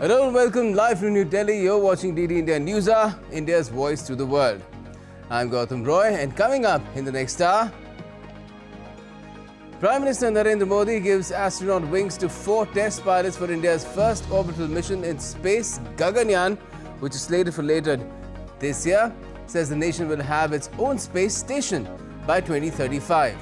Hello and welcome live from New Delhi. You're watching DD India News Hour, India's voice to the world. I'm Gautam Roy, and coming up in the next hour, Prime Minister Narendra Modi gives astronaut wings to 4 test pilots for India's first orbital mission in space, Gagayaan, which is slated for later this year, says the nation will have its own space station by 2035.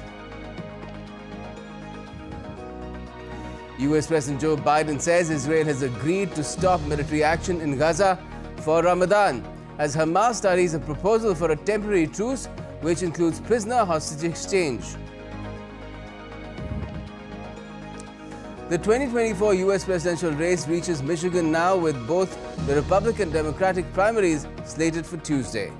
US President Joe Biden says Israel has agreed to stop military action in Gaza for Ramadan as Hamas studies a proposal for a temporary truce which includes prisoner hostage exchange. The 2024 US presidential race reaches Michigan now with both the Republican and Democratic primaries slated for Tuesday.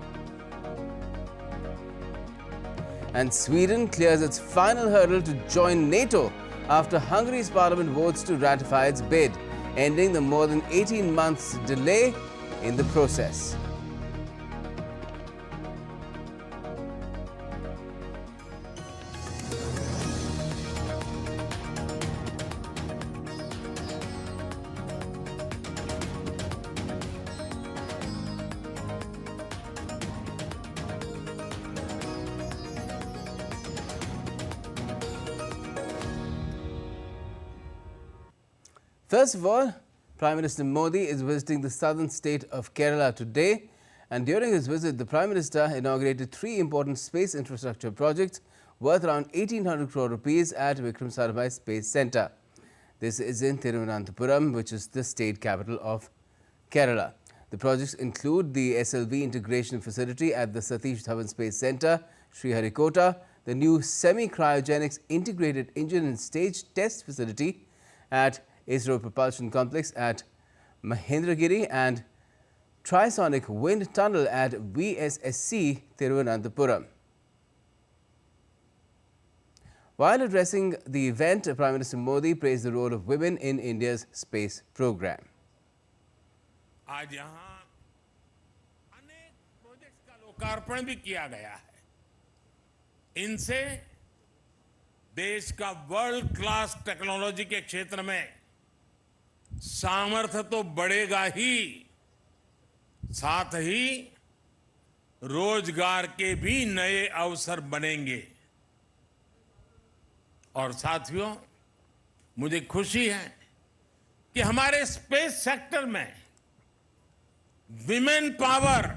And Sweden clears its final hurdle to join NATO after Hungary's parliament votes to ratify its bid, ending the more than 18 months delay in the process. First of all, Prime Minister Modi is visiting the southern state of Kerala today, and during his visit, the Prime Minister inaugurated 3 important space infrastructure projects worth around 1,800 crore rupees at Vikram Sarabhai Space Centre. This is in Thiruvananthapuram, which is the state capital of Kerala. The projects include the SLV integration facility at the Satish Dhawan Space Centre, Sriharikota, the new semi-cryogenics integrated engine and stage test facility at ISRO Propulsion Complex at Mahendragiri and Trisonic Wind Tunnel at VSSC Thiruvananthapuram. While addressing the event, Prime Minister Modi praised the role of women in India's space program. आज यहाँ अनेक projects का लोकार्पण भी किया गया है। इनसे देश का वर्ल्ड क्लास टेक्नोलॉजी के क्षेत्र में सामर्थ्य तो बढ़ेगा ही, साथ ही रोजगार के भी नए अवसर बनेंगे। और साथियों, मुझे खुशी है कि हमारे स्पेस सेक्टर में विमेन पावर,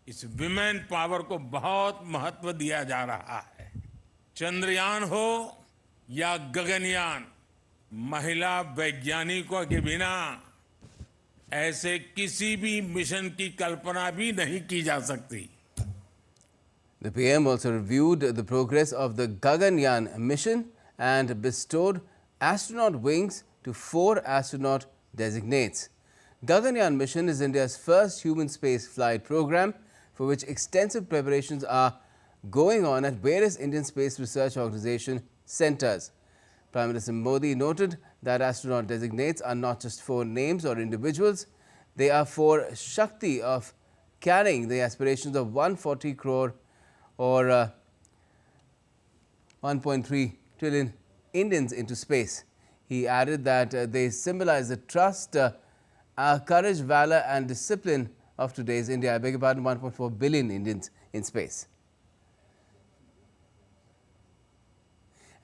इस विमेन पावर को बहुत महत्व दिया जा रहा है। चंद्रयान हो या गगनयान, महिला वैज्ञानिकों के बिना ऐसे किसी भी मिशन की कल्पना भी नहीं की जा सकती। The PM also reviewed the progress of the Gagayaan mission and bestowed astronaut wings to 4 astronaut designates. Gagayaan mission is India's first human space flight program for which extensive preparations are going on at various Indian Space Research Organization centers. Prime Minister Modi noted that astronaut designates are not just 4 names or individuals, they are 4 Shakti of carrying the aspirations of 140 crore or 1.3 trillion Indians into space. He added that they symbolize the trust, courage, valor and discipline of today's India. I beg your pardon, 1.4 billion Indians in space.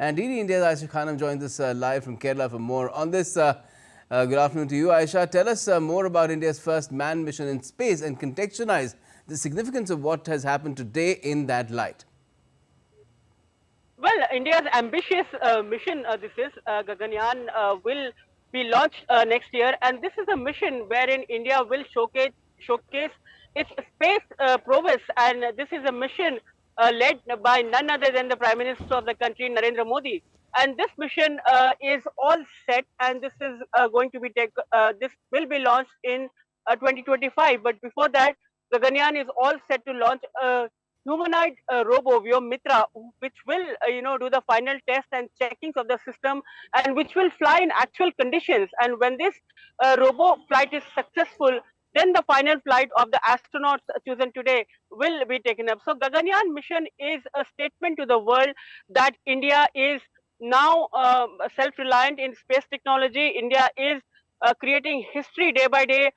And DD India's Aisha Khanam joins us live from Kerala for more on this. Good afternoon to you, Aisha. Tell us more about India's first manned mission in space and contextualize the significance of what has happened today in that light. Well, India's ambitious mission, this is Gagayaan, will be launched next year, and this is a mission wherein India will showcase its space prowess, and this is a mission led by none other than the Prime Minister of the country, Narendra Modi. And this mission is all set, and this is going to be this will be launched in 2025. But before that, Gagayaan is all set to launch a humanoid robo, Mitra, which will do the final test and checkings of the system, and which will fly in actual conditions. And when this robo flight is successful, then the final flight of the astronauts chosen today will be taken up. So Gagayaan mission is a statement to the world that India is now self-reliant in space technology. India is creating history day by day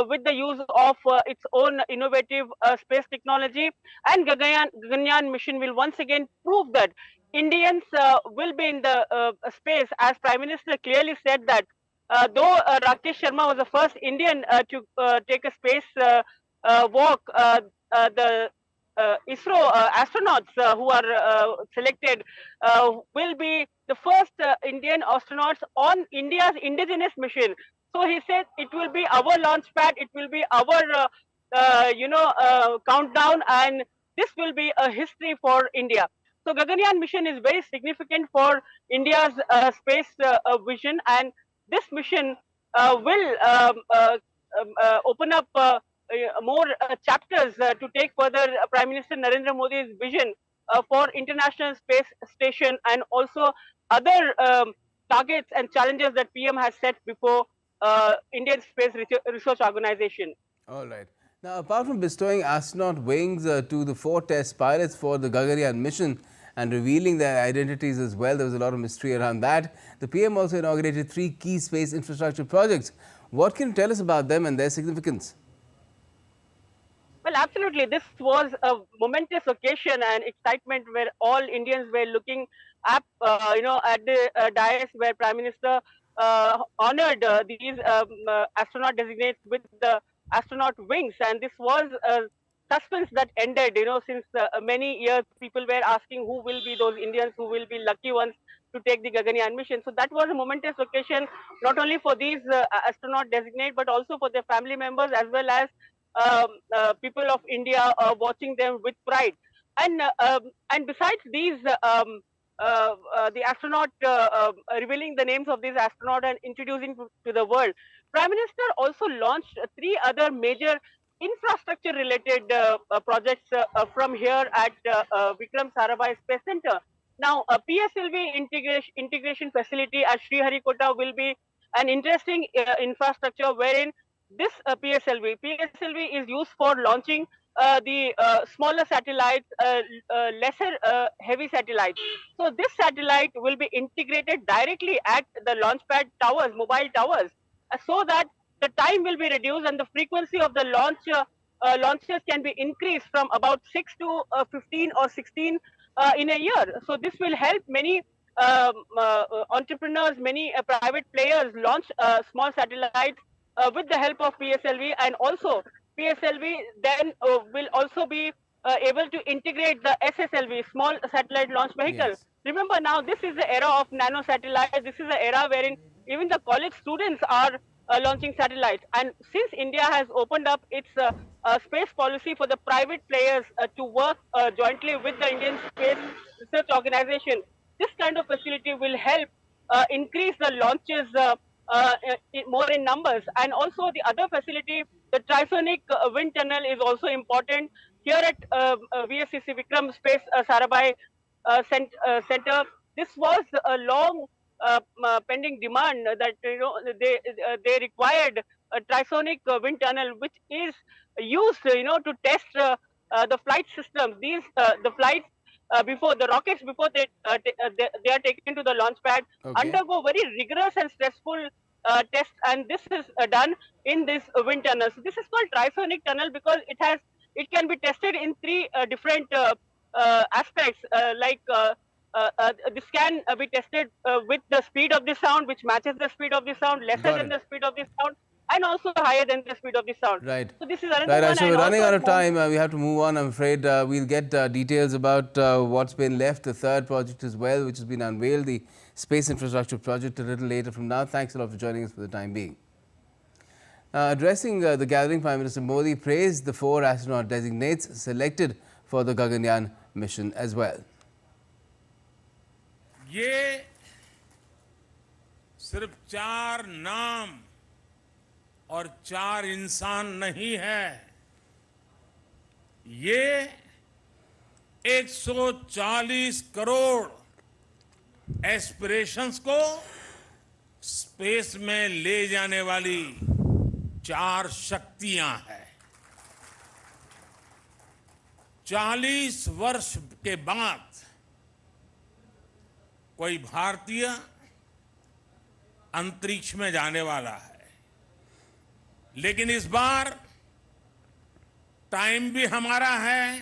with the use of its own innovative space technology. And Gagayaan mission will once again prove that Indians will be in the space, as Prime Minister clearly said that though Rakesh Sharma was the first Indian to take a space walk, the ISRO astronauts who are selected will be the first Indian astronauts on India's indigenous mission. So he said it will be our launch pad, it will be our countdown, and this will be a history for India. So Gaganyaan mission is very significant for India's space vision, and this mission will open up more chapters to take further Prime Minister Narendra Modi's vision for International Space Station, and also other targets and challenges that PM has set before Indian Space Research Organization. All right. Now, apart from bestowing astronaut wings to the 4 test pilots for the Gagayaan mission and revealing their identities as well, there was a lot of mystery around that. The PM also inaugurated 3 key space infrastructure projects. What can you tell us about them and their significance? Well, absolutely. This was a momentous occasion and excitement where all Indians were looking up, at the dais where Prime Minister honored these astronaut designates with the astronaut wings. And this was a suspense that ended, since many years people were asking who will be those Indians who will be lucky ones to take the Gaganyaan mission. So that was a momentous occasion, not only for these astronaut designate, but also for their family members, as well as people of India watching them with pride. And besides these, the astronaut revealing the names of these astronauts and introducing to the world, Prime Minister also launched 3 other major infrastructure-related projects from here at Vikram Sarabhai Space Center. Now, PSLV integration facility at Sriharikota will be an interesting infrastructure wherein this PSLV is used for launching the smaller satellites, lesser heavy satellites. So this satellite will be integrated directly at the launchpad towers, mobile towers, so that the time will be reduced and the frequency of the launches can be increased from about 6 to 15 or 16 in a year. So this will help many entrepreneurs, many private players launch small satellites with the help of PSLV, and also PSLV then will also be able to integrate the SSLV, small satellite launch vehicle. Yes. Remember, now this is the era of nano satellites. This is the era wherein even the college students are launching satellites. And since India has opened up its space policy for the private players to work jointly with the Indian Space Research Organization, this kind of facility will help increase the launches more in numbers. And also the other facility, the trisonic wind tunnel, is also important. Here at VSCC Vikram Space Sarabhai Center, this was a long pending demand that they required a trisonic wind tunnel, which is used to test the flight systems. These the flights before the rockets, before they are taken to the launch pad, undergo very rigorous and stressful tests, and this is done in this wind tunnel. So this is called trisonic tunnel because it can be tested in 3 different aspects, this can be tested with the speed of the sound, which matches the speed of the sound, lesser than the speed of the sound, and also higher than the speed of the sound. Right. So this is another one. So we're running out of time. We have to move on. I'm afraid we'll get details about what's been left, the 3rd project as well, which has been unveiled, the space infrastructure project, a little later from now. Thanks a lot for joining us for the time being. Addressing the gathering, Prime Minister Modi praised the 4 astronaut designates selected for the Gaganyaan mission as well. ये सिर्फ 4 नाम और 4 इंसान नहीं है, ये 140 crore aspirations को space में ले जाने वाली 4 शक्तियां हैं। 40 वर्ष के बाद कोई भारतीय अंतरिक्ष में जाने वाला है, लेकिन इस बार टाइम भी हमारा है,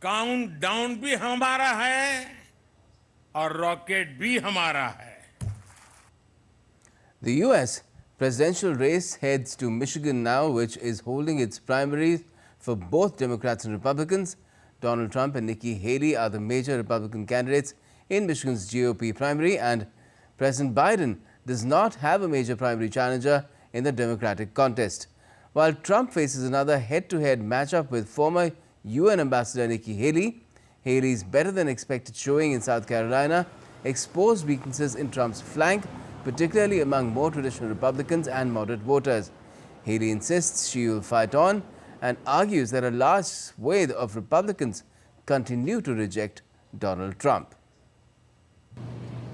काउंटडाउन भी हमारा है और रॉकेट भी हमारा है. The U.S. presidential race heads to Michigan now, which is holding its primaries for both Democrats and Republicans. Donald Trump and Nikki Haley are the major Republican candidates in Michigan's GOP primary, and President Biden does not have a major primary challenger in the Democratic contest. While Trump faces another head-to-head matchup with former UN Ambassador Nikki Haley, Haley's better-than-expected showing in South Carolina exposed weaknesses in Trump's flank, particularly among more traditional Republicans and moderate voters. Haley insists she will fight on and argues that a large swathe of Republicans continue to reject Donald Trump.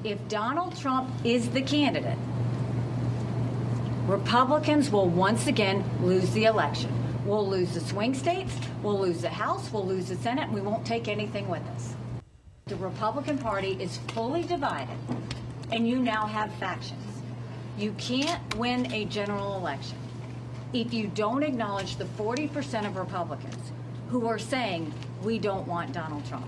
If Donald Trump is the candidate, Republicans will once again lose the election. We'll lose the swing states, we'll lose the House, we'll lose the Senate, and we won't take anything with us. The Republican Party is fully divided, and you now have factions. You can't win a general election if you don't acknowledge the 40% of Republicans who are saying we don't want Donald Trump.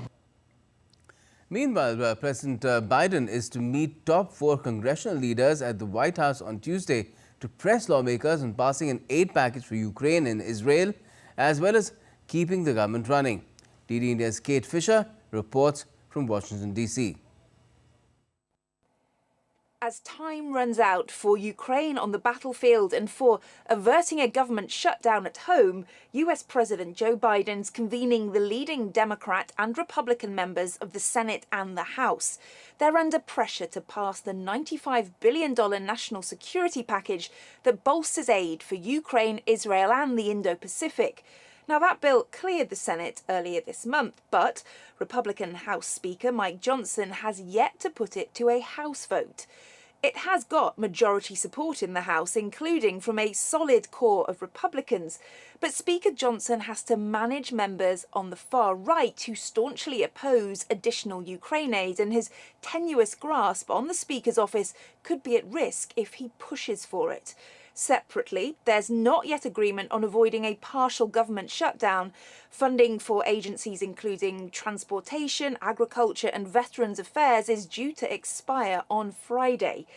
Meanwhile, President Biden is to meet top 4 congressional leaders at the White House on Tuesday to press lawmakers on passing an aid package for Ukraine and Israel, as well as keeping the government running. DD India's Kate Fisher reports from Washington, D.C. As time runs out for Ukraine on the battlefield and for averting a government shutdown at home, US President Joe Biden's convening the leading Democrat and Republican members of the Senate and the House. They're under pressure to pass the $95 billion national security package that bolsters aid for Ukraine, Israel and the Indo-Pacific. Now, that bill cleared the Senate earlier this month, but Republican House Speaker Mike Johnson has yet to put it to a House vote. It has got majority support in the House, including from a solid core of Republicans, but Speaker Johnson has to manage members on the far right who staunchly oppose additional Ukraine aid, and his tenuous grasp on the Speaker's office could be at risk if he pushes for it. Separately, there's not yet agreement on avoiding a partial government shutdown. Funding for agencies including transportation, agriculture and veterans affairs is due to expire on Friday.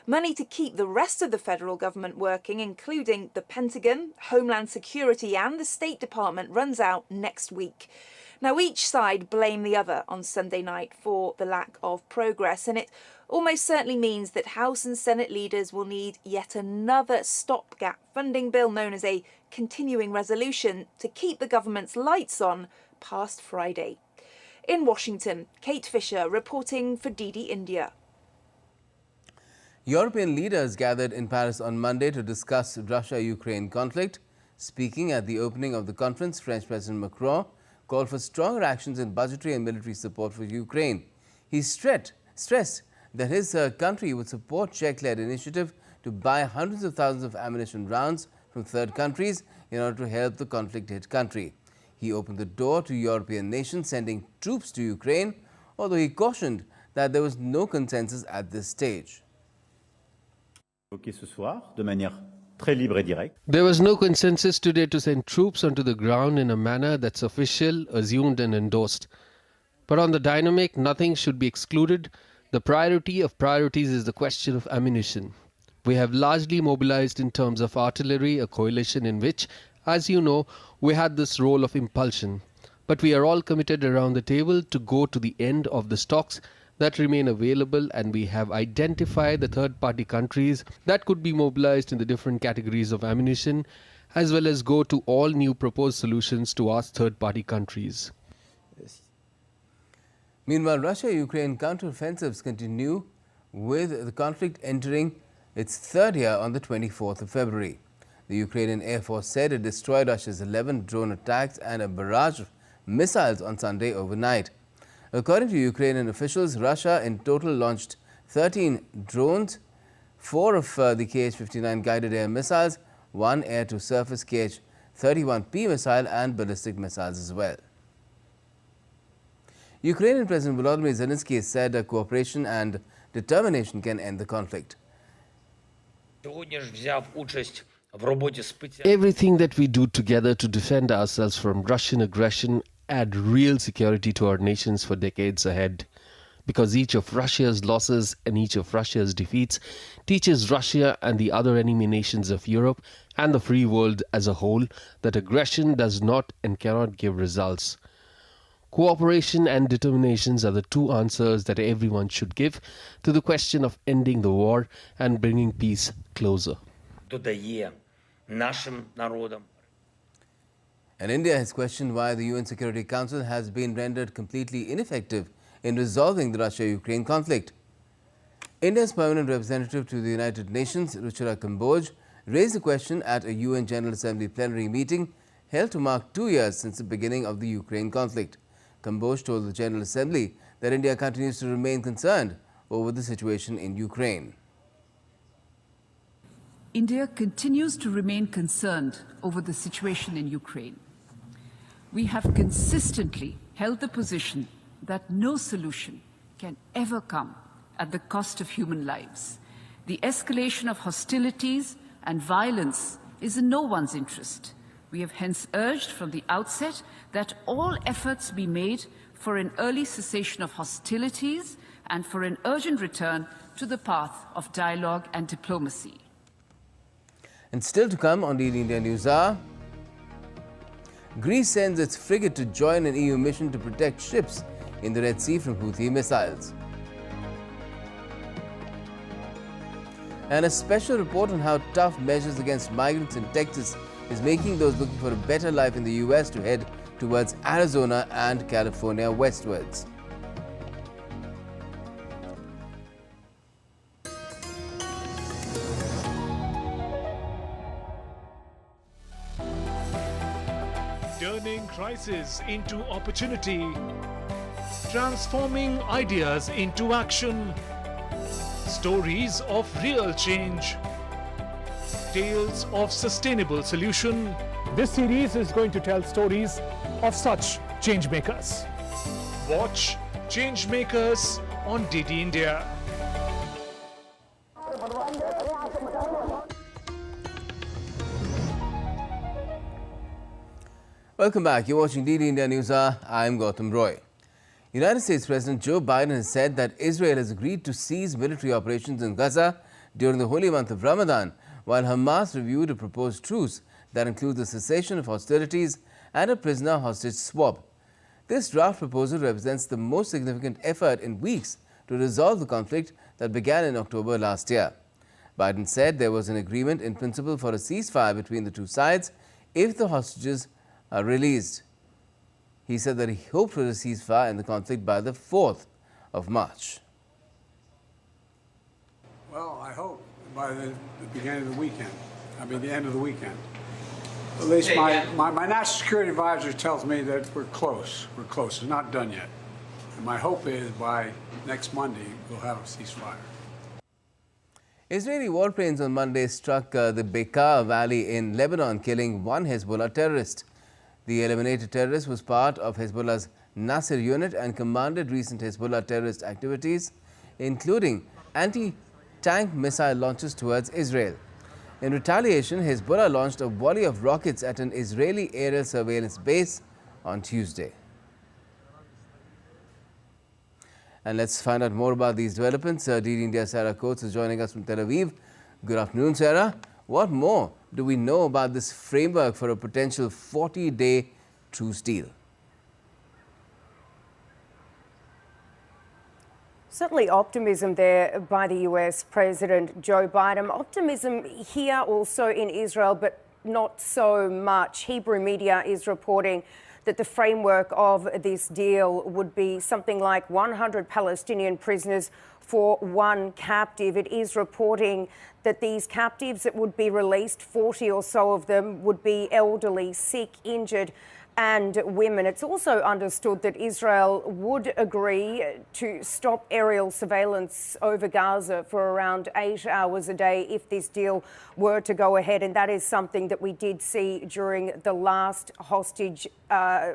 Money to keep the rest of the federal government working, including the Pentagon, Homeland Security and the State Department, runs out next week. Now, each side blamed the other on Sunday night for the lack of progress, and it almost certainly means that House and Senate leaders will need yet another stopgap funding bill known as a continuing resolution to keep the government's lights on past Friday. In Washington, Kate Fisher reporting for DD India. European leaders gathered in Paris on Monday to discuss Russia-Ukraine conflict. Speaking at the opening of the conference, French President Macron called for stronger actions in budgetary and military support for Ukraine. He stressed that his country would support Czech-led initiative to buy hundreds of thousands of ammunition rounds from third countries in order to help the conflict-hit country. He opened the door to European nations sending troops to Ukraine, although he cautioned that there was no consensus at this stage. There was no consensus today to send troops onto the ground in a manner that's official, assumed and endorsed. But on the dynamic, nothing should be excluded. The priority of priorities is the question of ammunition. We have largely mobilized in terms of artillery, a coalition in which, as you know, we had this role of impulsion. But we are all committed around the table to go to the end of the stocks that remain available, and we have identified the third-party countries that could be mobilized in the different categories of ammunition, as well as go to all new proposed solutions to ask third-party countries. Meanwhile, Russia-Ukraine counteroffensives continue, with the conflict entering its third year on the 24th of February. The Ukrainian Air Force said it destroyed Russia's 11 drone attacks and a barrage of missiles on Sunday overnight. According to Ukrainian officials, Russia in total launched 13 drones, 4 of the Kh-59 guided air missiles, 1 air-to-surface Kh-31P missile and ballistic missiles as well. Ukrainian President Volodymyr Zelensky said cooperation and determination can end the conflict. Everything that we do together to defend ourselves from Russian aggression add real security to our nations for decades ahead. Because each of Russia's losses and each of Russia's defeats teaches Russia and the other enemy nations of Europe and the free world as a whole that aggression does not and cannot give results. Cooperation and determinations are the two answers that everyone should give to the question of ending the war and bringing peace closer. And India has questioned why the UN Security Council has been rendered completely ineffective in resolving the Russia-Ukraine conflict. India's permanent representative to the United Nations, Ruchira Kamboj, raised the question at a UN General Assembly plenary meeting held to mark 2 years since the beginning of the Ukraine conflict. Kamboj told the General Assembly that India continues to remain concerned over the situation in Ukraine. India continues to remain concerned over the situation in Ukraine. We have consistently held the position that no solution can ever come at the cost of human lives. The escalation of hostilities and violence is in no one's interest. We have hence urged from the outset that all efforts be made for an early cessation of hostilities and for an urgent return to the path of dialogue and diplomacy. And still to come on DD India News Hour, Greece sends its frigate to join an EU mission to protect ships in the Red Sea from Houthi missiles. And a special report on how tough measures against migrants in Texas is making those looking for a better life in the US to head towards Arizona and California westwards. Turning crisis into opportunity, transforming ideas into action, stories of real change, tales of sustainable solution. This series is going to tell stories of such changemakers. Watch Changemakers on DD India. Welcome back. You're watching DD India News Hour. I'm Gautam Roy. United States President Joe Biden has said that Israel has agreed to cease military operations in Gaza during the holy month of Ramadan, while Hamas reviewed a proposed truce that includes the cessation of hostilities and a prisoner hostage swap. This draft proposal represents the most significant effort in weeks to resolve the conflict that began in October last year. Biden said there was an agreement in principle for a ceasefire between the two sides if the hostages are released. He said that he hoped for a ceasefire in the conflict by the 4th of March. Well, I hope by the beginning of the weekend. The end of the weekend. At least my national security advisor tells me that we're close. We're close. It's not done yet. And my hope is by next Monday we'll have a ceasefire. Israeli warplanes on Monday struck the Bekaa Valley in Lebanon, killing one Hezbollah terrorist. The eliminated terrorist was part of Hezbollah's Nasser unit and commanded recent Hezbollah terrorist activities, including anti-tank missile launches towards Israel. In retaliation, Hezbollah launched a volley of rockets at an Israeli aerial surveillance base on Tuesday. And let's find out more about these developments. DD India's Sarah Coates is joining us from Tel Aviv. Good afternoon, Sarah. What more do we know about this framework for a potential 40-day truce deal? Certainly optimism there by the US President Joe Biden. Optimism here also in Israel, but not so much. Hebrew media is reporting that the framework of this deal would be something like 100 Palestinian prisoners for one captive. It is reporting that these captives that would be released, 40 or so of them, would be elderly, sick, injured, and women. It's also understood that Israel would agree to stop aerial surveillance over Gaza for around 8 hours a day if this deal were to go ahead. And that is something that we did see during the last hostage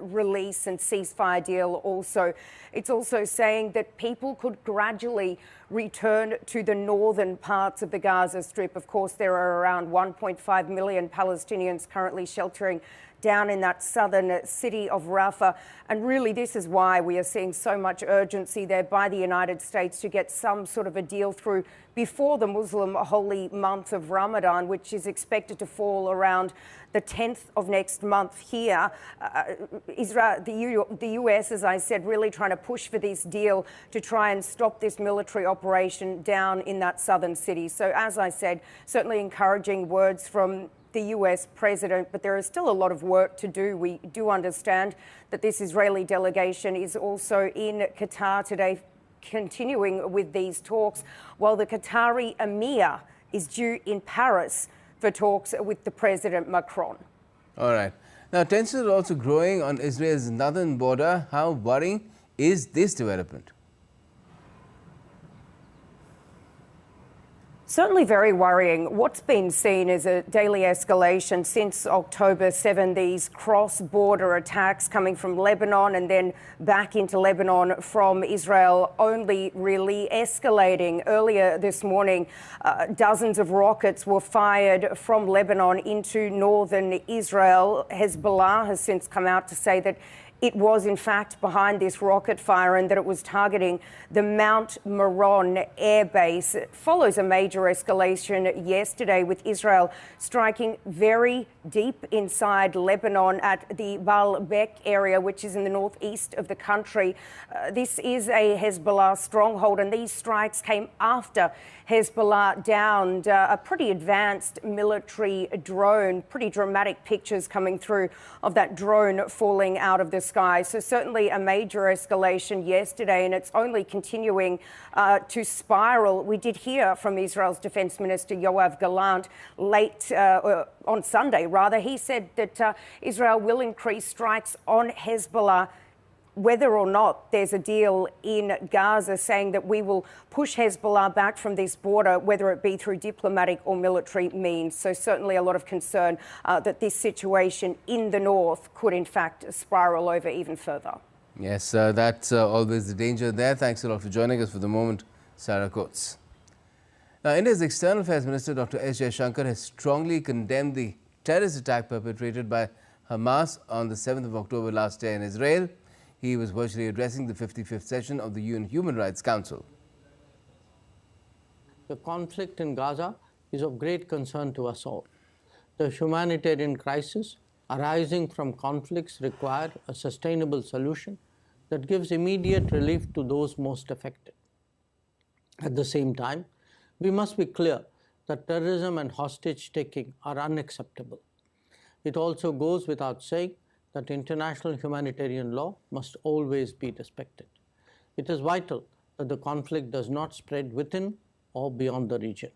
release and ceasefire deal also. It's also saying that people could gradually return to the northern parts of the Gaza Strip. Of course, there are around 1.5 million Palestinians currently sheltering down in that southern city of Rafah. And really, this is why we are seeing so much urgency there by the United States to get some sort of a deal through before the Muslim holy month of Ramadan, which is expected to fall around the 10th of next month here. Israel, the US, as I said, really trying to push for this deal to try and stop this military operation down in that southern city. So as I said, certainly encouraging words from the US president, but there is still a lot of work to do. We do understand that this Israeli delegation is also in Qatar today, continuing with these talks, while the Qatari Emir is due in Paris for talks with the President Macron. All right. Now, tensions are also growing on Israel's northern border. How worrying is this development? Certainly very worrying. What's been seen is a daily escalation since October 7, these cross-border attacks coming from Lebanon and then back into Lebanon from Israel, only really escalating. Earlier this morning, dozens of rockets were fired from Lebanon into northern Israel. Hezbollah has since come out to say that it was, in fact, behind this rocket fire and that it was targeting the Mount Meron air base. It follows a major escalation yesterday with Israel striking very deep inside Lebanon at the Baalbek area, which is in the northeast of the country. This is a Hezbollah stronghold, and these strikes came after Hezbollah downed a pretty advanced military drone. Pretty dramatic pictures coming through of that drone falling out of the sky. So certainly a major escalation yesterday, and it's only continuing to spiral. We did hear from Israel's Defense Minister Yoav Gallant late on Sunday, rather. He said that Israel will increase strikes on Hezbollah whether or not there's a deal in Gaza, saying that we will push Hezbollah back from this border, whether it be through diplomatic or military means. So certainly a lot of concern that this situation in the north could in fact spiral over even further. Yes, that's always the danger there. Thanks a lot for joining us for the moment, Sarah Coates. Now, India's External Affairs Minister Dr. SJ Shankar has strongly condemned the terrorist attack perpetrated by Hamas on the 7th of October last year in Israel. He was virtually addressing the 55th session of the UN Human Rights Council. The conflict in Gaza is of great concern to us all. The humanitarian crisis arising from conflicts require a sustainable solution that gives immediate relief to those most affected. At the same time, we must be clear that terrorism and hostage-taking are unacceptable. It also goes without saying that international humanitarian law must always be respected. It is vital that the conflict does not spread within or beyond the region.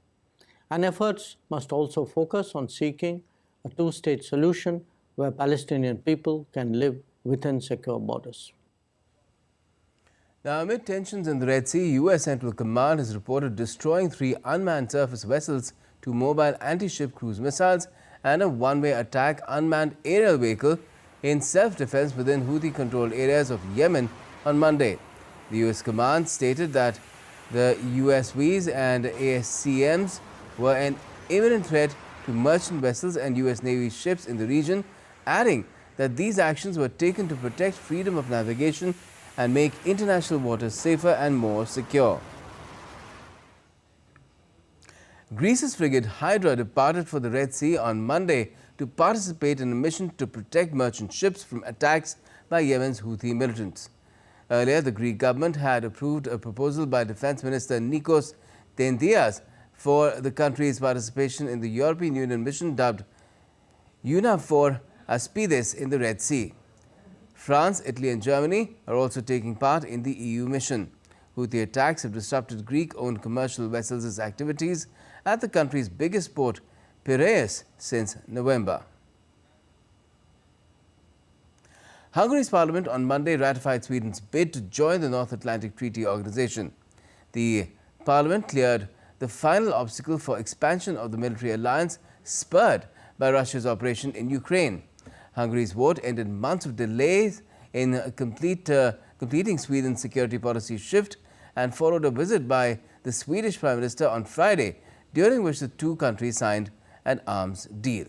And efforts must also focus on seeking a two-state solution where Palestinian people can live within secure borders. Now, amid tensions in the Red Sea, US Central Command has reported destroying 3 unmanned surface vessels, 2 mobile anti-ship cruise missiles and a one-way attack unmanned aerial vehicle in self-defense within Houthi-controlled areas of Yemen on Monday. The US command stated that the USVs and ASCMs were an imminent threat to merchant vessels and US Navy ships in the region, adding that these actions were taken to protect freedom of navigation and make international waters safer and more secure. Greece's frigate Hydra departed for the Red Sea on Monday to participate in a mission to protect merchant ships from attacks by Yemen's Houthi militants. Earlier, the Greek government had approved a proposal by Defence Minister Nikos Dendias for the country's participation in the European Union mission dubbed EUNAVFOR Aspides in the Red Sea. France, Italy and Germany are also taking part in the EU mission. Houthi attacks have disrupted Greek-owned commercial vessels' activities at the country's biggest port, Piraeus, since November. Hungary's parliament on Monday ratified Sweden's bid to join the North Atlantic Treaty Organization. The parliament cleared the final obstacle for expansion of the military alliance spurred by Russia's operation in Ukraine. Hungary's vote ended months of delays in completing Sweden's security policy shift and followed a visit by the Swedish Prime Minister on Friday, during which the two countries signed an arms deal.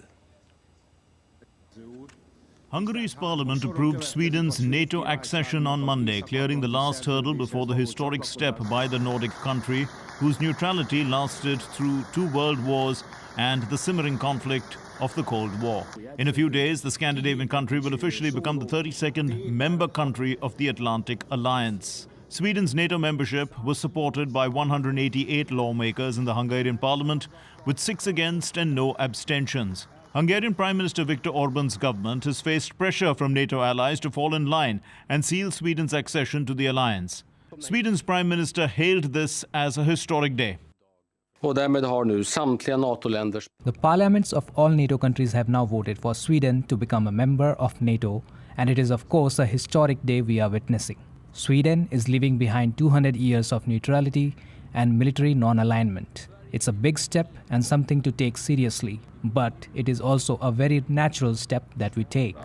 Hungary's parliament approved Sweden's NATO accession on Monday, clearing the last hurdle before the historic step by the Nordic country, whose neutrality lasted through 2 world wars and the simmering conflict of the Cold War. In a few days, the Scandinavian country will officially become the 32nd member country of the Atlantic Alliance. Sweden's NATO membership was supported by 188 lawmakers in the Hungarian parliament, with 6 against and no abstentions. Hungarian Prime Minister Viktor Orban's government has faced pressure from NATO allies to fall in line and seal Sweden's accession to the alliance. Sweden's Prime Minister hailed this as a historic day. The parliaments of all NATO countries have now voted for Sweden to become a member of NATO, and it is of course a historic day we are witnessing. Sweden is leaving behind 200 years of neutrality and military non-alignment. It's a big step and something to take seriously, but it is also a very natural step that we take.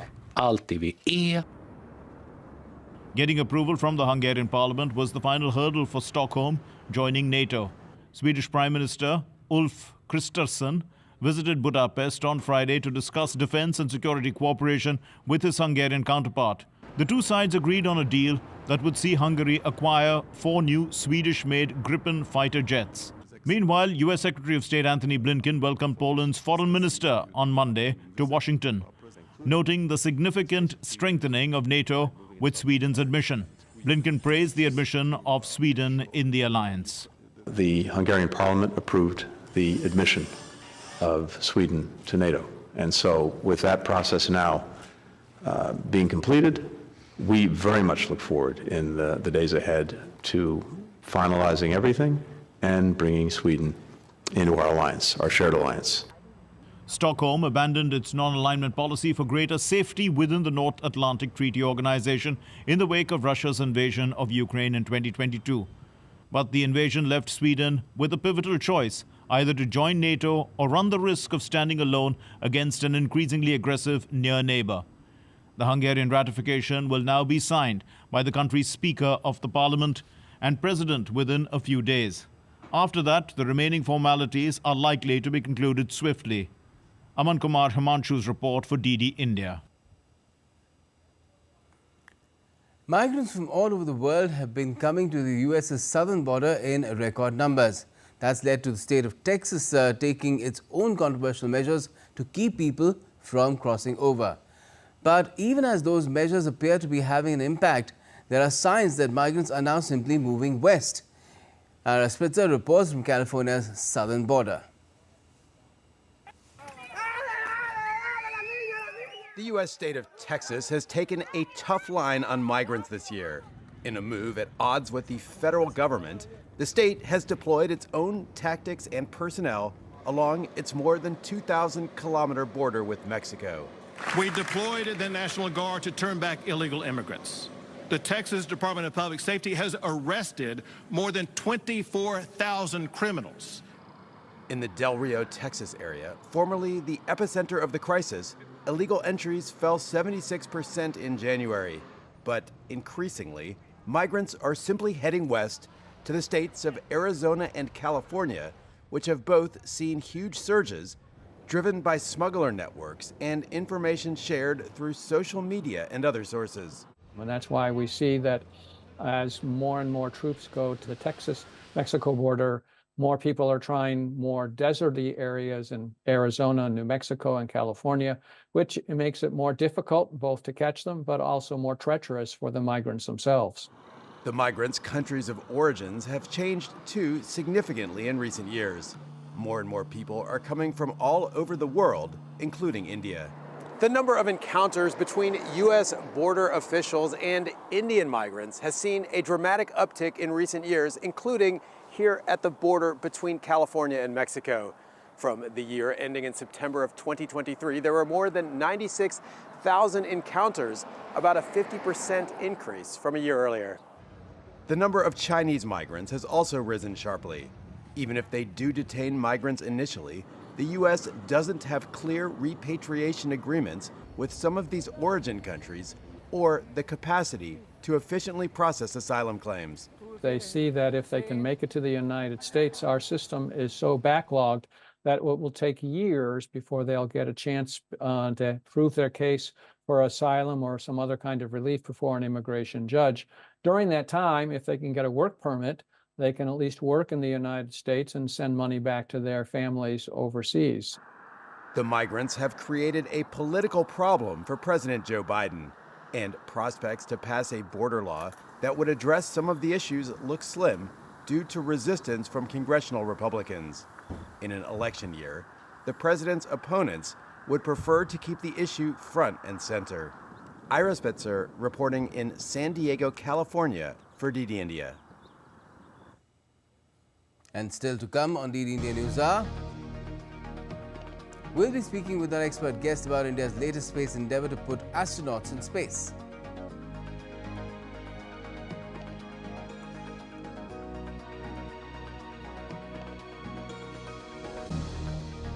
Getting approval from the Hungarian parliament was the final hurdle for Stockholm joining NATO. Swedish Prime Minister Ulf Kristersson visited Budapest on Friday to discuss defense and security cooperation with his Hungarian counterpart. The two sides agreed on a deal that would see Hungary acquire 4 new Swedish-made Gripen fighter jets. Meanwhile, U.S. Secretary of State Antony Blinken welcomed Poland's foreign minister on Monday to Washington, noting the significant strengthening of NATO with Sweden's admission. Blinken praised the admission of Sweden in the alliance. The Hungarian parliament approved the admission of Sweden to NATO. And so with that process now being completed, we very much look forward in the days ahead to finalizing everything and bringing Sweden into our alliance, our shared alliance. Stockholm abandoned its non-alignment policy for greater safety within the North Atlantic Treaty Organization in the wake of Russia's invasion of Ukraine in 2022. But the invasion left Sweden with a pivotal choice, either to join NATO or run the risk of standing alone against an increasingly aggressive near neighbor. The Hungarian ratification will now be signed by the country's Speaker of the Parliament and President within a few days. After that, the remaining formalities are likely to be concluded swiftly. Aman Kumar Himanshu's report for DD India. Migrants from all over the world have been coming to the US's southern border in record numbers. That's led to the state of Texas taking its own controversial measures to keep people from crossing over. But even as those measures appear to be having an impact, there are signs that migrants are now simply moving west. Our Spitzer reports from California's southern border. The U.S. state of Texas has taken a tough line on migrants this year. In a move at odds with the federal government, the state has deployed its own tactics and personnel along its more than 2,000-kilometer border with Mexico. We deployed the National Guard to turn back illegal immigrants. The Texas Department of Public Safety has arrested more than 24,000 criminals. In the Del Rio, Texas area, formerly the epicenter of the crisis, illegal entries fell 76% in January. But increasingly, migrants are simply heading west to the states of Arizona and California, which have both seen huge surges driven by smuggler networks and information shared through social media and other sources. And that's why we see that as more and more troops go to the Texas-Mexico border, more people are trying more deserty areas in Arizona, New Mexico, and California, which makes it more difficult both to catch them, but also more treacherous for the migrants themselves. The migrants' countries of origins have changed too significantly in recent years. More and more people are coming from all over the world, including India. The number of encounters between U.S. border officials and Indian migrants has seen a dramatic uptick in recent years, including here at the border between California and Mexico. From the year ending in September of 2023, there were more than 96,000 encounters, about a 50% increase from a year earlier. The number of Chinese migrants has also risen sharply. Even if they do detain migrants initially, the U.S. doesn't have clear repatriation agreements with some of these origin countries or the capacity to efficiently process asylum claims. They see that if they can make it to the United States, our system is so backlogged that it will take years before they'll get a chance to prove their case for asylum or some other kind of relief before an immigration judge. During that time, if they can get a work permit, they can at least work in the United States and send money back to their families overseas. The migrants have created a political problem for President Joe Biden, and prospects to pass a border law that would address some of the issues look slim due to resistance from congressional Republicans. In an election year, the president's opponents would prefer to keep the issue front and center. Ira Spitzer reporting in San Diego, California for DD India. And still to come on DD India News Hour, we'll be speaking with our expert guest about India's latest space endeavour to put astronauts in space.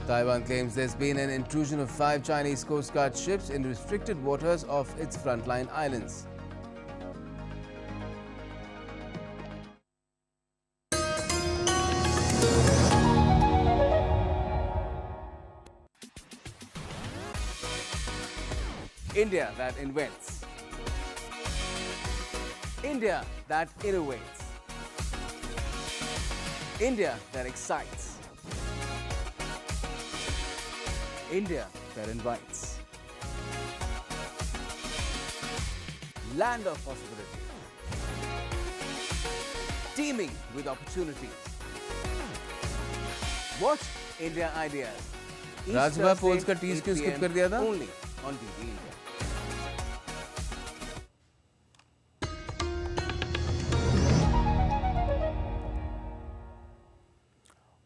Taiwan claims there's been an intrusion of 5 Chinese Coast Guard ships in restricted waters of its frontline islands. India that invents. India that innovates. India that excites. India that invites. Land of possibility. Teeming with opportunities. Watch India Ideas. Rajya Sabha polls का टीज क्यों skip कर दिया था? Only on DD India.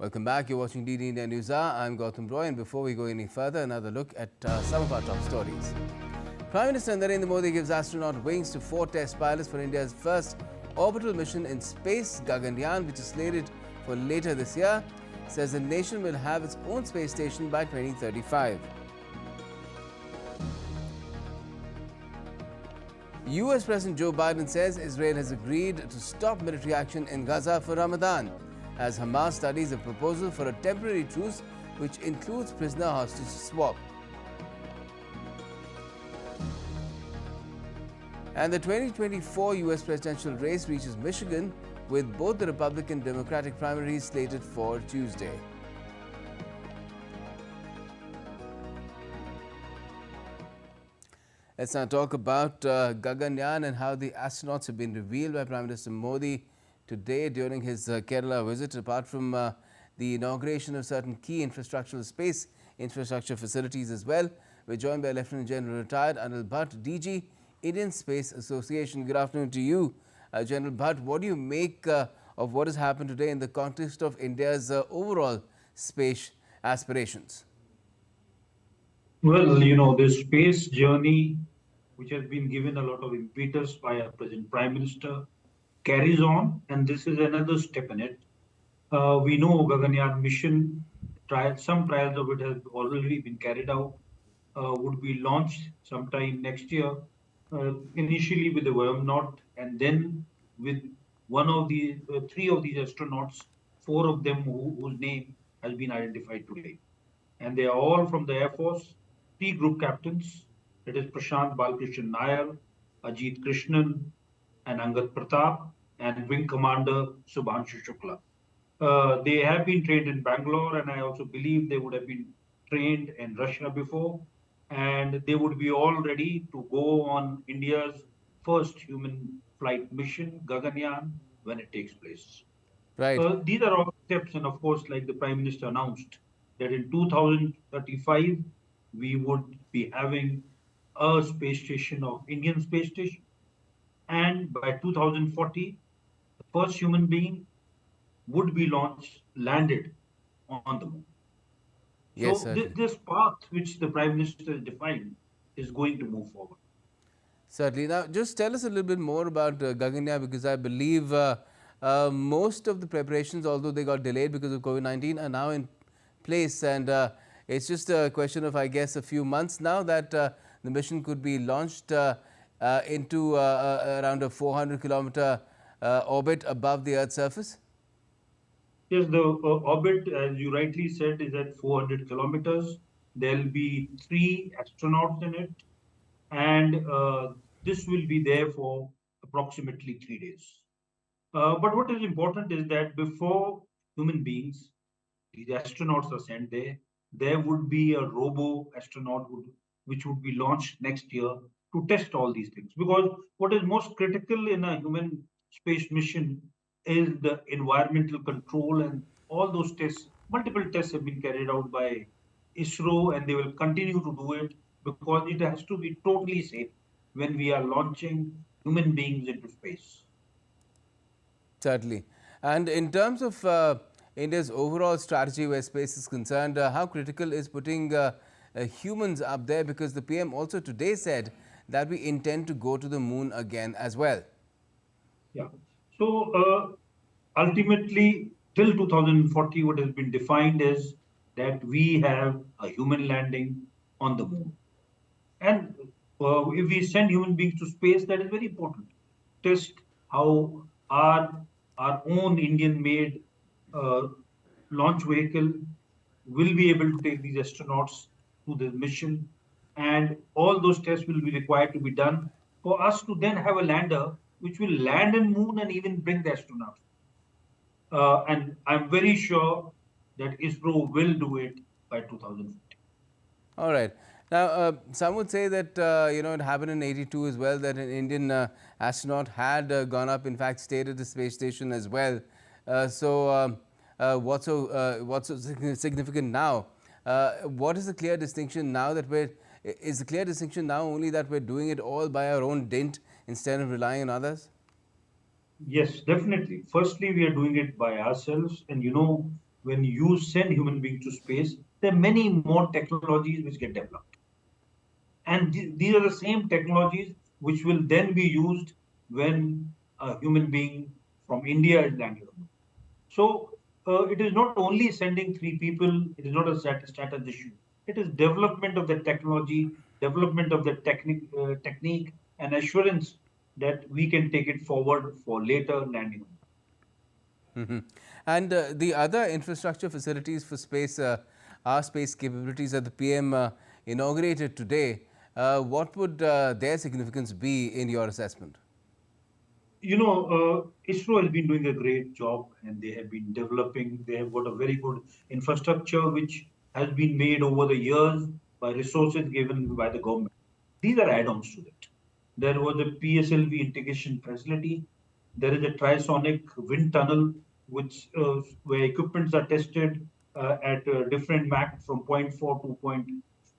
Welcome back. You're watching DD India News Hour. I'm Gautam Roy, and before we go any further, another look at some of our top stories. Prime Minister Narendra Modi gives astronaut wings to 4 test pilots for India's first orbital mission in space. Gagayaan, which is slated for later this year, says the nation will have its own space station by 2035. US President Joe Biden says Israel has agreed to stop military action in Gaza for Ramadan, as Hamas studies a proposal for a temporary truce which includes prisoner hostage swap. And the 2024 US presidential race reaches Michigan, with both the Republican and Democratic primaries slated for Tuesday. Let's now talk about Gagayaan and how the astronauts have been revealed by Prime Minister Modi today during his Kerala visit. Apart from the inauguration of certain key space infrastructure facilities as well, we're joined by Lieutenant General Retired Anil Bhatt, DG, Indian Space Association. Good afternoon to you, General Bhatt. What do you make of what has happened today in the context of India's overall space aspirations? Well, you know, the space journey, which has been given a lot of impetus by our present Prime Minister, carries on, and this is another step in it. We know Gagayaan mission trials, some trials of it have already been carried out, would be launched sometime next year, initially with the Astronaut, and then with one of the 3 of these astronauts, 4 of them whose name has been identified today. And they are all from the Air Force, 3 group captains, that is Prashant Balkrishnan Nair, Ajit Krishnan, and Angad Pratap, and Wing Commander Subhanshu Shukla. They have been trained in Bangalore, and I also believe they would have been trained in Russia before, and they would be all ready to go on India's first human flight mission, Gagayaan, when it takes place. Right. These are all steps, and of course, like the Prime Minister announced, that in 2035, we would be having a space station of Indian space station. And by 2040, the first human being would be landed on the moon. Yes, So certainly. this path which the Prime Minister has defined is going to move forward. Certainly. Now, just tell us a little bit more about Gagayaan, because I believe most of the preparations, although they got delayed because of COVID-19, are now in place, and it's just a question of, I guess, a few months now that the mission could be launched into around a 400-kilometer orbit above the Earth's surface. Yes, the orbit, as you rightly said, is at 400 kilometers. There'll be 3 astronauts in it, and this will be there for approximately 3 days. But what is important is that before human beings, these astronauts are sent there, there would be a robo-astronaut which would be launched next year to test all these things. Because what is most critical in a human space mission is the environmental control, and all those tests, multiple tests have been carried out by ISRO, and they will continue to do it because it has to be totally safe when we are launching human beings into space. Certainly. And in terms of India's overall strategy where space is concerned, how critical is putting humans up there? Because the PM also today said that we intend to go to the moon again as well. Yeah. So ultimately, till 2040, what has been defined is that we have a human landing on the moon. And if we send human beings to space, that is very important. Test how our own Indian-made launch vehicle will be able to take these astronauts to the mission, and all those tests will be required to be done for us to then have a lander which will land on moon and even bring the astronauts. And I'm very sure that ISRO will do it by 2050. All right. Now, some would say that, it happened in '82 as well, that an Indian astronaut had gone up, in fact, stayed at the space station as well. What's so significant now? What is the clear distinction now that is the clear distinction now only that we're doing it all by our own dint instead of relying on others? Yes, definitely. Firstly, we are doing it by ourselves. And when you send human beings to space, there are many more technologies which get developed. And these are the same technologies which will then be used when a human being from India is landed on. So it is not only sending 3 people, it is not a status issue. It is development of the technology, development of the technique, and assurance that we can take it forward for later landing. And the other infrastructure facilities for space, our space capabilities that the PM inaugurated today, what would their significance be in your assessment? ISRO has been doing a great job, and they have been developing. They have got a very good infrastructure which has been made over the years by resources given by the government. These are add-ons to that. There was a PSLV integration facility. There is a trisonic wind tunnel, which where equipments are tested at different Mach from 0.4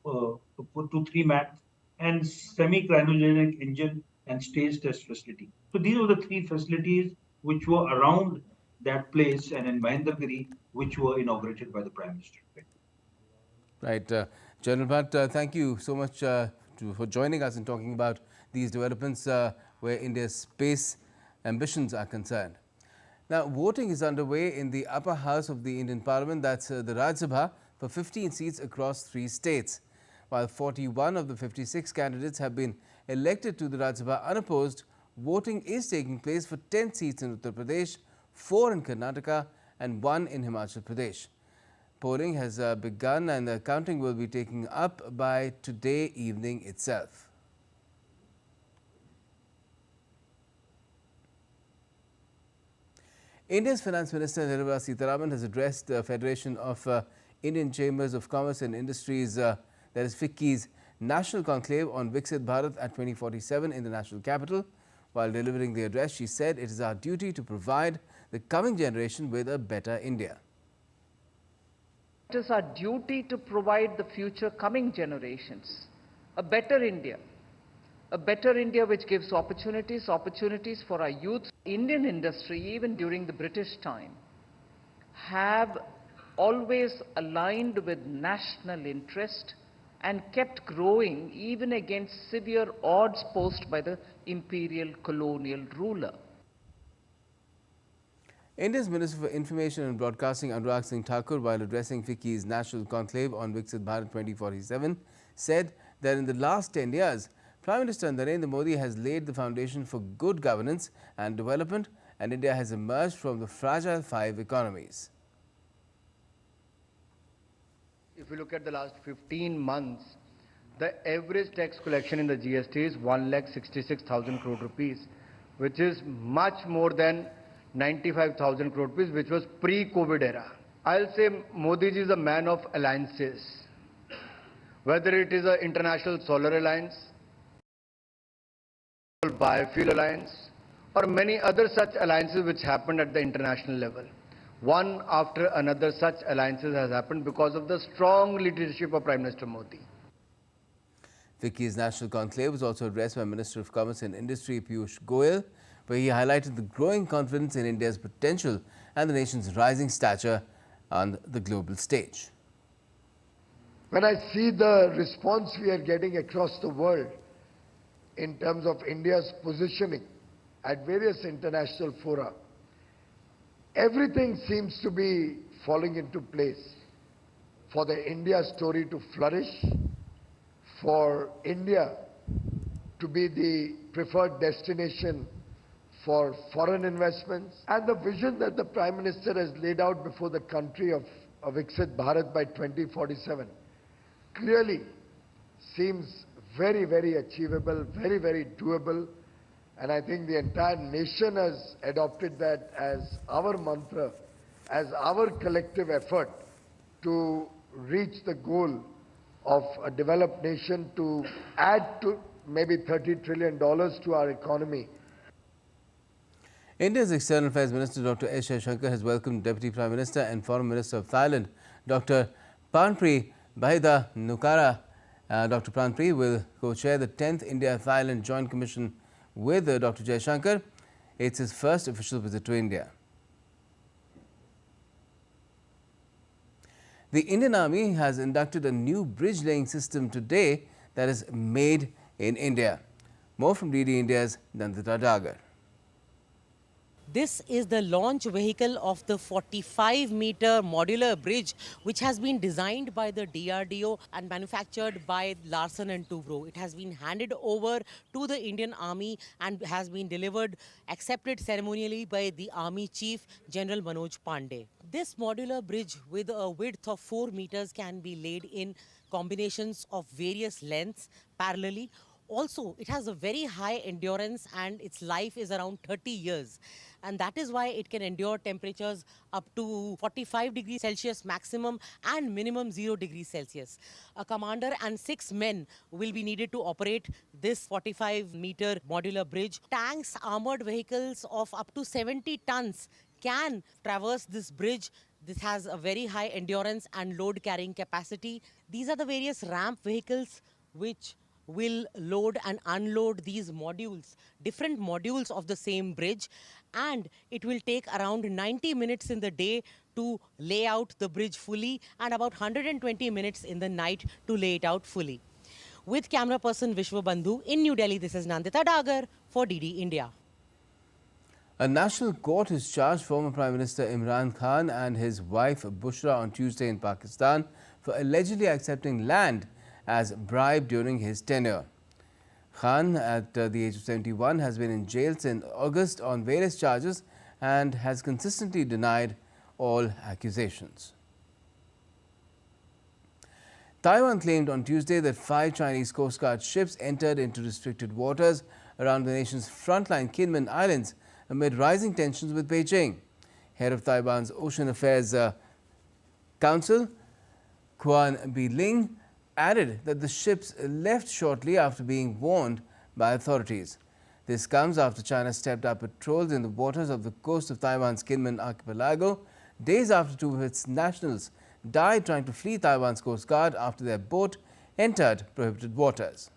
to 3 Mach, and semi-cryogenic engine and stage test facility. So these are the 3 facilities which were around that place and in Mahendragiri, which were inaugurated by the Prime Minister. Right. General Bhatt, thank you so much for joining us and talking about these developments where India's space ambitions are concerned. Now, voting is underway in the upper house of the Indian Parliament, that's the Rajya Sabha, for 15 seats across 3 states. While 41 of the 56 candidates have been elected to the Rajya Sabha unopposed, voting is taking place for 10 seats in Uttar Pradesh, 4 in Karnataka and 1 in Himachal Pradesh. Polling has begun and the counting will be taken up by today evening itself. India's Finance Minister Nirmala Sitaraman has addressed the Federation of Indian Chambers of Commerce and Industries, that is FICCI's National Conclave on Viksit Bharat at 2047 in the national capital. While delivering the address, she said it is our duty to provide the coming generation with a better India. It is our duty to provide the future coming generations a better India which gives opportunities for our youth. Indian industry, even during the British time, have always aligned with national interest and kept growing even against severe odds posed by the imperial colonial ruler. India's Minister for Information and Broadcasting Andra Singh Takur, while addressing FICCI's National Conclave on Viksit Bharat 2047, said that in the last 10 years, Prime Minister Narendra Modi has laid the foundation for good governance and development, and India has emerged from the fragile 5 economies. If you look at the last 15 months, the average tax collection in the GST is 1,66,000 crore rupees, which is much more than 95,000 crore rupees, which was pre-COVID era. I'll say Modi ji is a man of alliances. Whether it is an international solar alliance, biofuel alliance, or many other such alliances which happened at the international level. One after another such alliances has happened because of the strong leadership of Prime Minister Modi. FICCI's National Conclave was also addressed by Minister of Commerce and Industry Piyush Goyal, where he highlighted the growing confidence in India's potential and the nation's rising stature on the global stage. When I see the response we are getting across the world in terms of India's positioning at various international fora, everything seems to be falling into place for the India story to flourish, for India to be the preferred destination for foreign investments, and the vision that the Prime Minister has laid out before the country of Viksit Bharat by 2047 clearly seems very, very achievable, very, very doable. And I think the entire nation has adopted that as our mantra, as our collective effort to reach the goal of a developed nation, to add to maybe $30 trillion to our economy. India's External Affairs Minister Dr. SJ Shankar has welcomed Deputy Prime Minister and Foreign Minister of Thailand, Dr. Parnpree Bahiddha-Nukara. Dr. Parnpree will co-chair the 10th India-Thailand Joint Commission with Dr. Jaishankar. It's his first official visit to India. The Indian Army has inducted a new bridge-laying system today that is made in India. More from DD India's Nandita Dagar. This is the launch vehicle of the 45-meter modular bridge, which has been designed by the DRDO and manufactured by Larsen & Toubro. It has been handed over to the Indian Army and has been delivered, accepted ceremonially by the Army Chief General Manoj Pandey. This modular bridge with a width of 4 meters can be laid in combinations of various lengths parallelly. Also, it has a very high endurance and its life is around 30 years. And that is why it can endure temperatures up to 45 degrees Celsius maximum and minimum 0 degrees Celsius. A commander and 6 men will be needed to operate this 45-meter modular bridge. Tanks, armored vehicles of up to 70 tons can traverse this bridge. This has a very high endurance and load carrying capacity. These are the various ramp vehicles which will load and unload these modules, different modules of the same bridge, and it will take around 90 minutes in the day to lay out the bridge fully and about 120 minutes in the night to lay it out fully. With camera person Vishwa Bandhu in New Delhi, this is Nandita Dagar for DD India. A national court has charged former Prime Minister Imran Khan and his wife Bushra on Tuesday in Pakistan for allegedly accepting land as bribe during his tenure. Khan, at the age of 71, has been in jail since August on various charges and has consistently denied all accusations. Taiwan claimed on Tuesday that 5 Chinese Coast Guard ships entered into restricted waters around the nation's frontline Kinmen Islands amid rising tensions with Beijing. Head of Taiwan's Ocean Affairs Council, Quan Bi-ling, added that the ships left shortly after being warned by authorities. This comes after China stepped up patrols in the waters of the coast of Taiwan's Kinmen Archipelago, days after 2 of its nationals died trying to flee Taiwan's Coast Guard after their boat entered prohibited waters.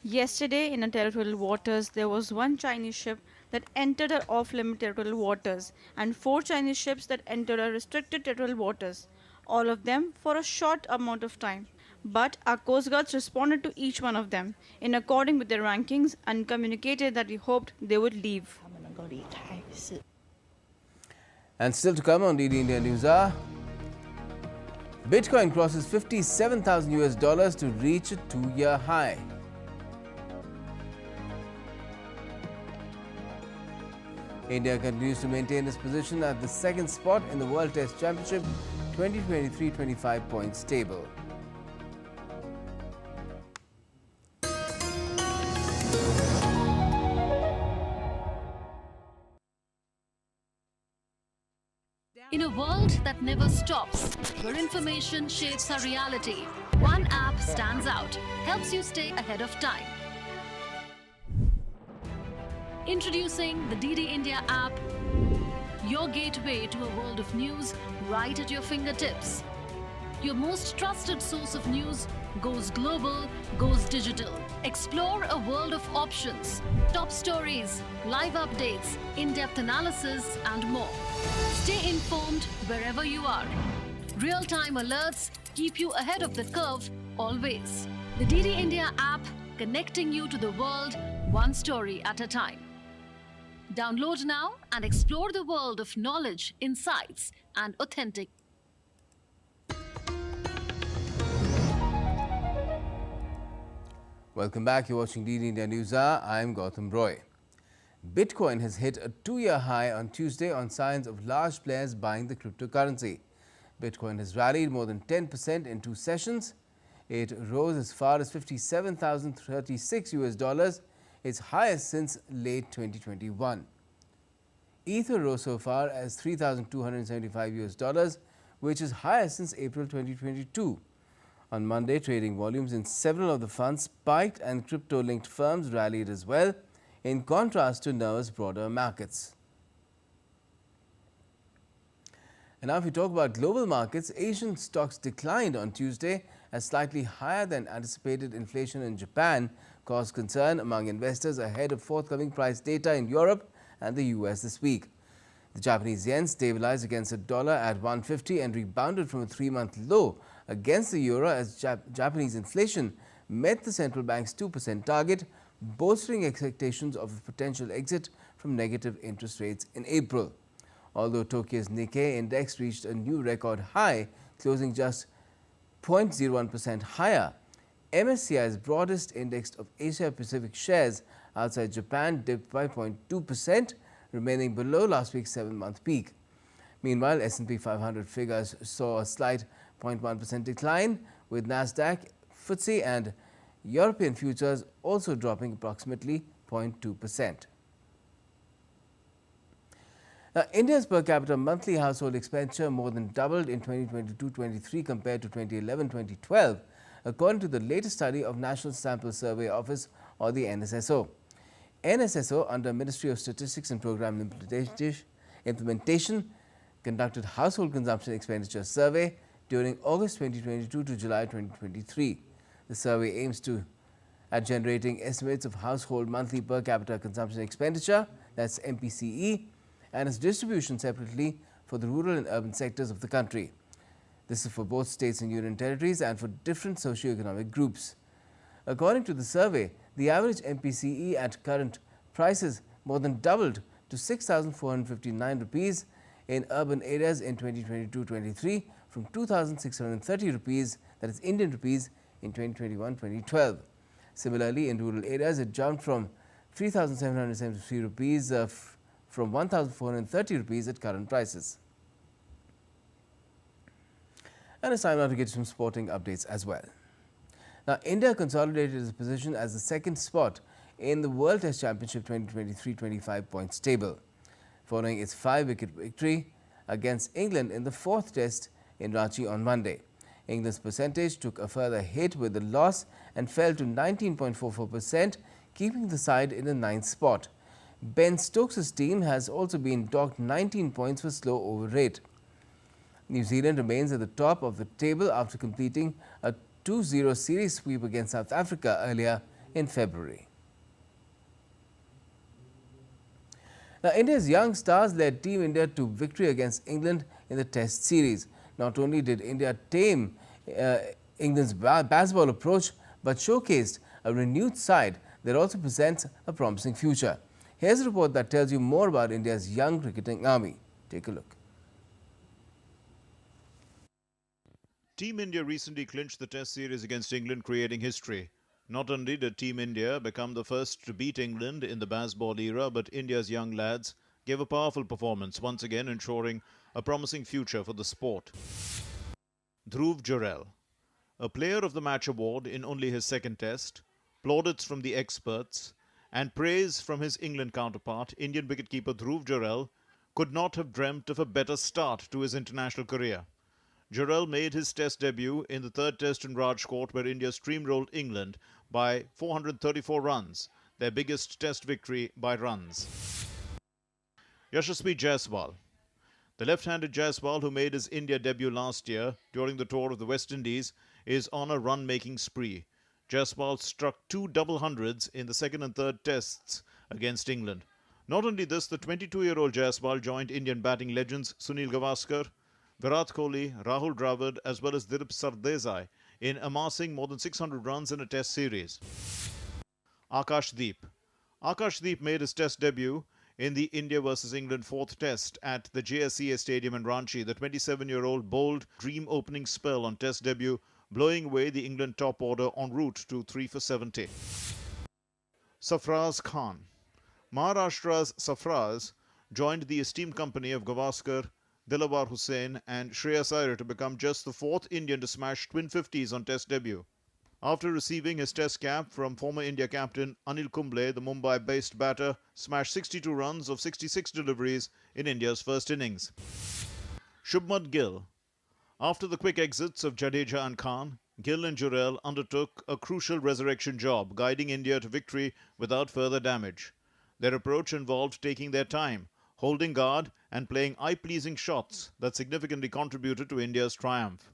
Yesterday, in territorial waters, there was one Chinese ship that entered our off-limit territorial waters and 4 Chinese ships that entered our restricted territorial waters, all of them for a short amount of time. But our Coast Guards responded to each one of them in accordance with their rankings and communicated that we hoped they would leave. And still to come on DD India News are Bitcoin crosses 57,000 US dollars to reach a 2-year high. India continues to maintain its position at the second spot in the World Test Championship 2023-25 points table. In a world that never stops, where information shapes our reality, one app stands out, helps you stay ahead of time. Introducing the DD India app, your gateway to a world of news right at your fingertips. Your most trusted source of news goes global, goes digital. Explore a world of options, top stories, live updates, in-depth analysis, and more. Stay informed wherever you are. Real-time alerts keep you ahead of the curve always. The DD India app, connecting you to the world, one story at a time. Download now and explore the world of knowledge, insights, and authentic. Welcome back. You're watching DD India News Hour. I'm Gautam Roy. Bitcoin has hit a 2-year high on Tuesday on signs of large players buying the cryptocurrency. Bitcoin has rallied more than 10% in 2 sessions. It rose as far as 57,036 US dollars, its highest since late 2021. Ether rose so far as 3,275 US dollars, which is highest since April 2022. On Monday, trading volumes in several of the funds spiked and crypto-linked firms rallied as well, in contrast to nervous broader markets. And now if we talk about global markets, Asian stocks declined on Tuesday as slightly higher than anticipated inflation in Japan caused concern among investors ahead of forthcoming price data in Europe and the US this week. The Japanese yen stabilized against the dollar at 150 and rebounded from a 3-month low against the euro as Japanese inflation met the central bank's 2% target, bolstering expectations of a potential exit from negative interest rates in April. Although Tokyo's Nikkei index reached a new record high, closing just 0.01% higher, MSCI's broadest index of Asia-Pacific shares outside Japan dipped by 0.2%, remaining below last week's 7-month peak. Meanwhile, S&P 500 figures saw a slight 0.1% decline, with Nasdaq, FTSE and European futures also dropping approximately 0.2%. Now, India's per capita monthly household expenditure more than doubled in 2022-23 compared to 2011-2012, according to the latest study of National Sample Survey Office, or the NSSO. NSSO, under Ministry of Statistics and Program Implementation, conducted household consumption expenditure survey during August 2022 to July 2023. The survey aims at generating estimates of household monthly per capita consumption expenditure, that's MPCE, and its distribution separately for the rural and urban sectors of the country. This is for both states and union territories and for different socio-economic groups. According to the survey, the average MPCE at current prices more than doubled to 6,459 rupees in urban areas in 2022-23 from 2,630 rupees, that is Indian rupees, in 2021-2012. Similarly, in rural areas, it jumped from 3,773 rupees from 1,430 rupees at current prices. And it's time now to get some sporting updates as well. Now, India consolidated its position as the second spot in the World Test Championship 2023-25 points table, following its 5-wicket victory against England in the 4th Test in Ranchi on Monday. England's percentage took a further hit with the loss and fell to 19.44%, keeping the side in the 9th spot. Ben Stokes' team has also been docked 19 points for slow over rate. New Zealand remains at the top of the table after completing a 2-0 series sweep against South Africa earlier in February. Now, India's young stars led Team India to victory against England in the Test series. Not only did India tame England's baseball approach, but showcased a renewed side that also presents a promising future. Here's a report that tells you more about India's young cricketing army. Take a look. Team India recently clinched the Test series against England, creating history. Not only did Team India become the first to beat England in the baseball era, but India's young lads gave a powerful performance, once again ensuring a promising future for the sport. Dhruv Jurel, a Player of the Match award in only his second Test, plaudits from the experts, and praise from his England counterpart, Indian wicketkeeper Dhruv Jurel, could not have dreamt of a better start to his international career. Jurel made his Test debut in the third Test in Rajkot, where India steamrolled England by 434 runs, their biggest Test victory by runs. Yashasvi Jaiswal, the left-handed Jaiswal who made his India debut last year during the tour of the West Indies, is on a run-making spree. Jaiswal struck 2 double hundreds in the second and third Tests against England. Not only this, the 22-year-old Jaiswal joined Indian batting legends Sunil Gavaskar, Virat Kohli, Rahul Dravid as well as Dilip Sardesai in amassing more than 600 runs in a Test series. Akashdeep made his Test debut in the India vs England fourth Test at the JSCA Stadium in Ranchi. The 27-year-old bowled dream opening spell on Test debut, blowing away the England top order en route to 3 for 70. Sarfraz Khan. Maharashtra's Sarfraz joined the esteemed company of Gavaskar, Dilawar Hussain and Shreyas Iyer to become just the fourth Indian to smash twin 50s on Test debut. After receiving his Test cap from former India captain Anil Kumble, the Mumbai-based batter smashed 62 runs of 66 deliveries in India's first innings. Shubman Gill. After the quick exits of Jadeja and Khan, Gill and Jurel undertook a crucial resurrection job, guiding India to victory without further damage. Their approach involved taking their time, holding guard and playing eye-pleasing shots that significantly contributed to India's triumph.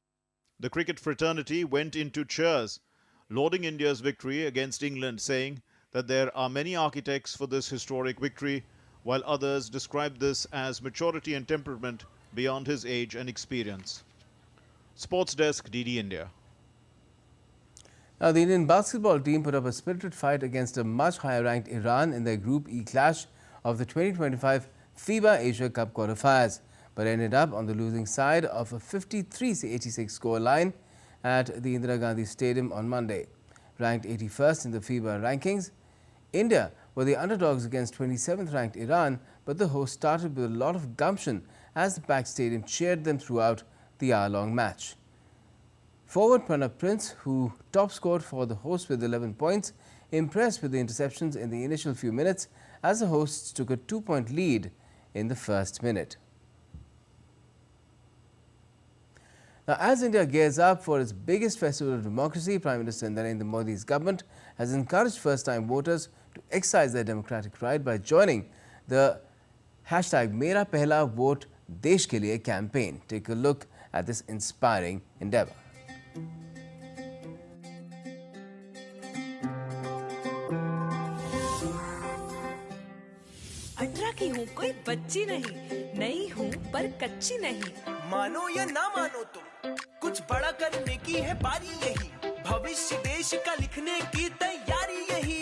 The cricket fraternity went into cheers, lauding India's victory against England, saying that there are many architects for this historic victory, while others described this as maturity and temperament beyond his age and experience. Sports Desk, DD India. Now, the Indian basketball team put up a spirited fight against a much higher-ranked Iran in their Group E clash of the 2025 FIBA Asia Cup quarterfinals, but ended up on the losing side of a 53-86 score line at the Indira Gandhi Stadium on Monday. Ranked 81st in the FIBA rankings, India were the underdogs against 27th ranked Iran, but the hosts started with a lot of gumption as the packed stadium cheered them throughout the hour-long match. Forward Pranab Prince, who top scored for the hosts with 11 points, impressed with the interceptions in the initial few minutes as the hosts took a 2-point lead in the first minute. Now, as India gears up for its biggest festival of democracy, Prime Minister Narendra Modi's government has encouraged first-time voters to exercise their democratic right by joining the hashtag Mera Pehla Vote Desh Ke Liye campaign. Take a look at this inspiring endeavor. की हूँ कोई बच्ची नहीं, नई हूँ पर कच्ची नहीं। मानो या ना मानो तुम, कुछ बड़ा करने की है बारी यही, भविष्य देश का लिखने की तैयारी यही।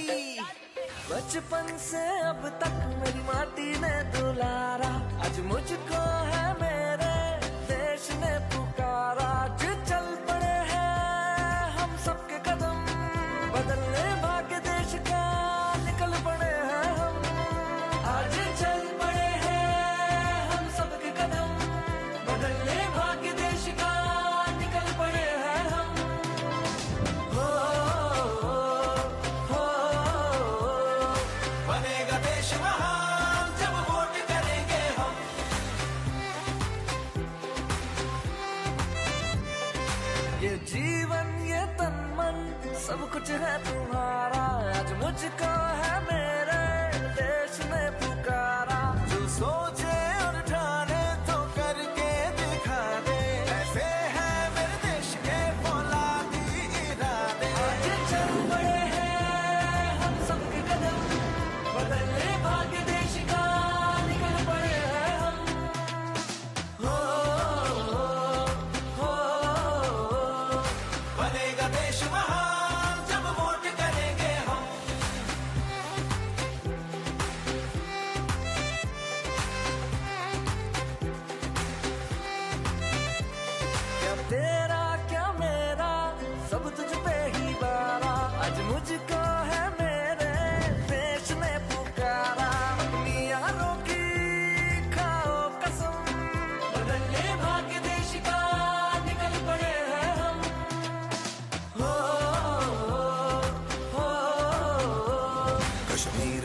बचपन से अब तक मेरी माटी ने दुलारा, आज मुझको है मेरे देश ने पुकारा। आज चल पड़े हैं हम सबके कदम, बदलने भाग्य देश का निकल पड़े हैं हम। आज चल पड़े हैं हम सबके कदम, बदलने भाग्य देश का निकल पड़े हैं हम। हो बनेगा देश महान जब वोट करेंगे हम। ये जीवन ये तन मन सब कुछ है तुम्हारा, आज मुझको है मेरे देश ने पुकारा। जो सोचे और ठाने तो करके दिखा दे, ऐसे है मेरे देश के फौलादी इरादे। आज चल पड़े हैं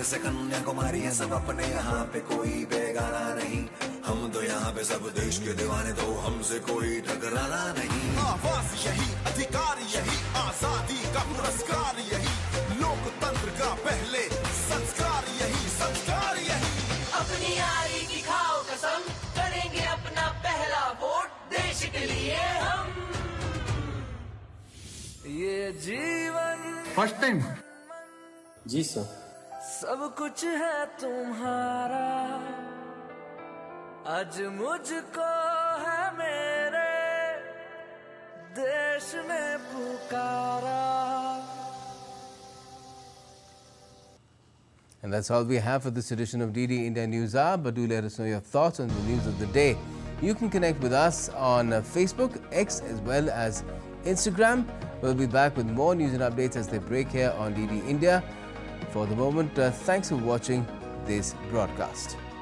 से कन्याकुमारी है सब अपने यहाँ पे कोई बेगाना नहीं हम तो यहाँ पे सब देश के दीवाने तो हमसे कोई टकराना नहीं आवाज यही अधिकार यही आजादी का पुरस्कार यही लोकतंत्र का पहले संस्कार यही अपनी यारी की खाओ कसम करेंगे अपना पहला वोट देश के लिए हम ये जीवन फर्स्ट टाइम जी सर सब कुछ है तुम्हारा आज मुझको है मेरे देश ने पुकारा. And that's all we have for this edition of DD India News Hour. But do let us know your thoughts on the news of the day. You can connect with us on Facebook, X as well as Instagram. We'll be back with more news and updates as they break here on DD India. For the moment, thanks for watching this broadcast.